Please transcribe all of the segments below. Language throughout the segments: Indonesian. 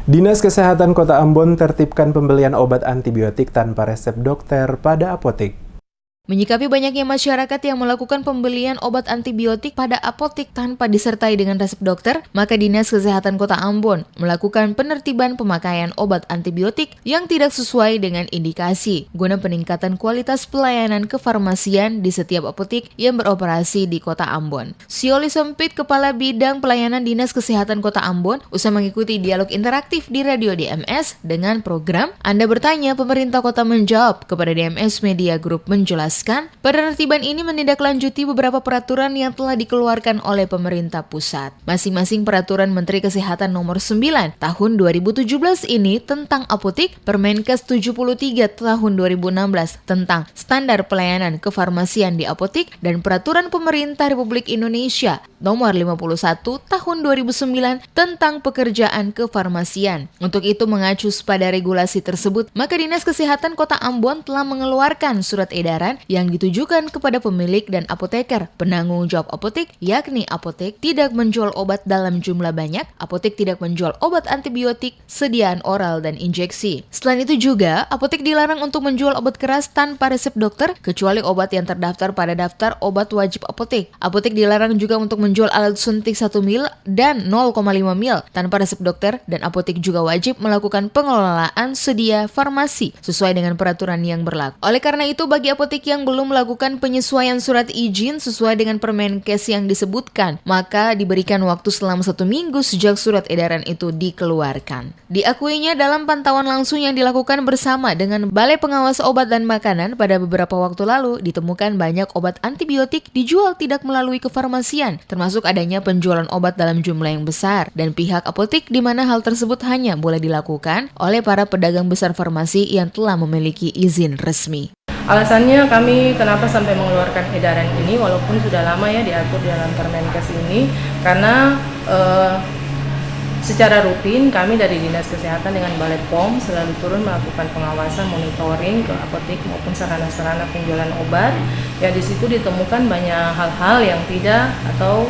Dinas Kesehatan Kota Ambon tertibkan pembelian obat antibiotik tanpa resep dokter pada apotek. Menyikapi banyaknya masyarakat yang melakukan pembelian obat antibiotik pada apotek tanpa disertai dengan resep dokter, maka Dinas Kesehatan Kota Ambon melakukan penertiban pemakaian obat antibiotik yang tidak sesuai dengan indikasi, guna peningkatan kualitas pelayanan kefarmasian di setiap apotek yang beroperasi di Kota Ambon. Sioli Sempit, Kepala Bidang Pelayanan Dinas Kesehatan Kota Ambon, usai mengikuti dialog interaktif di Radio DMS dengan program Anda Bertanya, pemerintah kota menjawab kepada DMS Media Group menjelaskan, penertiban ini menindaklanjuti beberapa peraturan yang telah dikeluarkan oleh pemerintah pusat. Masing-masing peraturan Menteri Kesehatan nomor 9 tahun 2017 ini tentang apotek, Permenkes 73 tahun 2016 tentang standar pelayanan kefarmasian di apotek, dan peraturan pemerintah Republik Indonesia nomor 51 tahun 2009 tentang pekerjaan kefarmasian. Untuk itu, mengacu pada regulasi tersebut, maka Dinas Kesehatan Kota Ambon telah mengeluarkan surat edaran yang ditujukan kepada pemilik dan apoteker penanggung jawab apotek, yakni apotek tidak menjual obat dalam jumlah banyak, apotek tidak menjual obat antibiotik, sediaan oral dan injeksi. Selain itu juga, apotek dilarang untuk menjual obat keras tanpa resep dokter, kecuali obat yang terdaftar pada daftar obat wajib apotek. Apotek dilarang juga untuk menjual alat suntik 1 mil dan 0,5 mil tanpa resep dokter, dan apotek juga wajib melakukan pengelolaan sedia farmasi sesuai dengan peraturan yang berlaku. Oleh karena itu, bagi apotek yang belum melakukan penyesuaian surat izin sesuai dengan Permenkes yang disebutkan, maka diberikan waktu selama 1 minggu sejak surat edaran itu dikeluarkan. Diakuinya dalam pantauan langsung yang dilakukan bersama dengan Balai Pengawas Obat dan Makanan pada beberapa waktu lalu, ditemukan banyak obat antibiotik dijual tidak melalui kefarmasian, termasuk adanya penjualan obat dalam jumlah yang besar, dan pihak apotek di mana hal tersebut hanya boleh dilakukan oleh para pedagang besar farmasi yang telah memiliki izin resmi. Alasannya kami kenapa sampai mengeluarkan edaran ini, walaupun sudah lama ya diatur dalam Permenkes ini, karena secara rutin kami dari Dinas Kesehatan dengan Balai POM selalu turun melakukan pengawasan monitoring ke apotek maupun sarana-sarana penjualan obat. Ya, di situ ditemukan banyak hal-hal yang tidak atau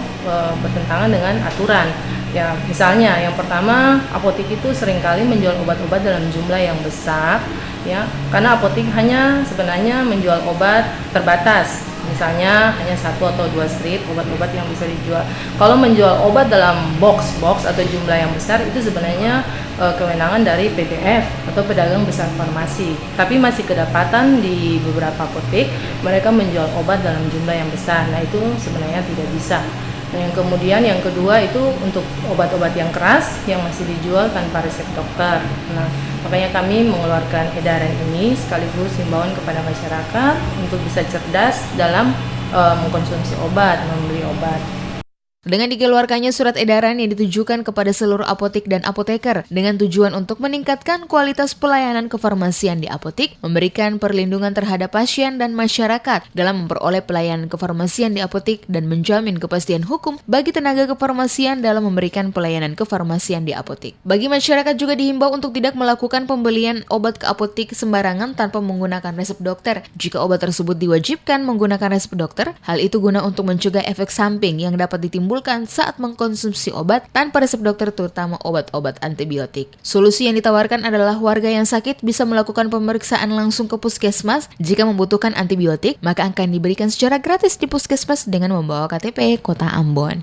bertentangan dengan aturan. Ya, misalnya yang pertama, apotek itu seringkali menjual obat-obat dalam jumlah yang besar, ya, karena apotek hanya sebenarnya menjual obat terbatas. Misalnya hanya 1 atau 2 strip obat-obat yang bisa dijual. Kalau menjual obat dalam box atau jumlah yang besar, itu sebenarnya kewenangan dari PBF atau pedagang besar farmasi. Tapi masih kedapatan di beberapa apotek mereka menjual obat dalam jumlah yang besar. Nah, itu sebenarnya tidak bisa. Nah, yang kemudian yang kedua itu untuk obat-obat yang keras yang masih dijual tanpa resep dokter. Nah, makanya kami mengeluarkan edaran ini sekaligus himbauan kepada masyarakat untuk bisa cerdas dalam mengkonsumsi obat, membeli obat. Dengan dikeluarkannya surat edaran yang ditujukan kepada seluruh apotek dan apoteker dengan tujuan untuk meningkatkan kualitas pelayanan kefarmasian di apotek, memberikan perlindungan terhadap pasien dan masyarakat dalam memperoleh pelayanan kefarmasian di apotek, dan menjamin kepastian hukum bagi tenaga kefarmasian dalam memberikan pelayanan kefarmasian di apotek. Bagi masyarakat juga dihimbau untuk tidak melakukan pembelian obat ke apotek sembarangan tanpa menggunakan resep dokter. Jika obat tersebut diwajibkan menggunakan resep dokter, hal itu guna untuk mencegah efek samping yang dapat ditimbulkan saat mengkonsumsi obat tanpa resep dokter, terutama obat-obat antibiotik. Solusi yang ditawarkan adalah warga yang sakit bisa melakukan pemeriksaan langsung ke puskesmas. Jika membutuhkan antibiotik, maka akan diberikan secara gratis di puskesmas dengan membawa KTP Kota Ambon.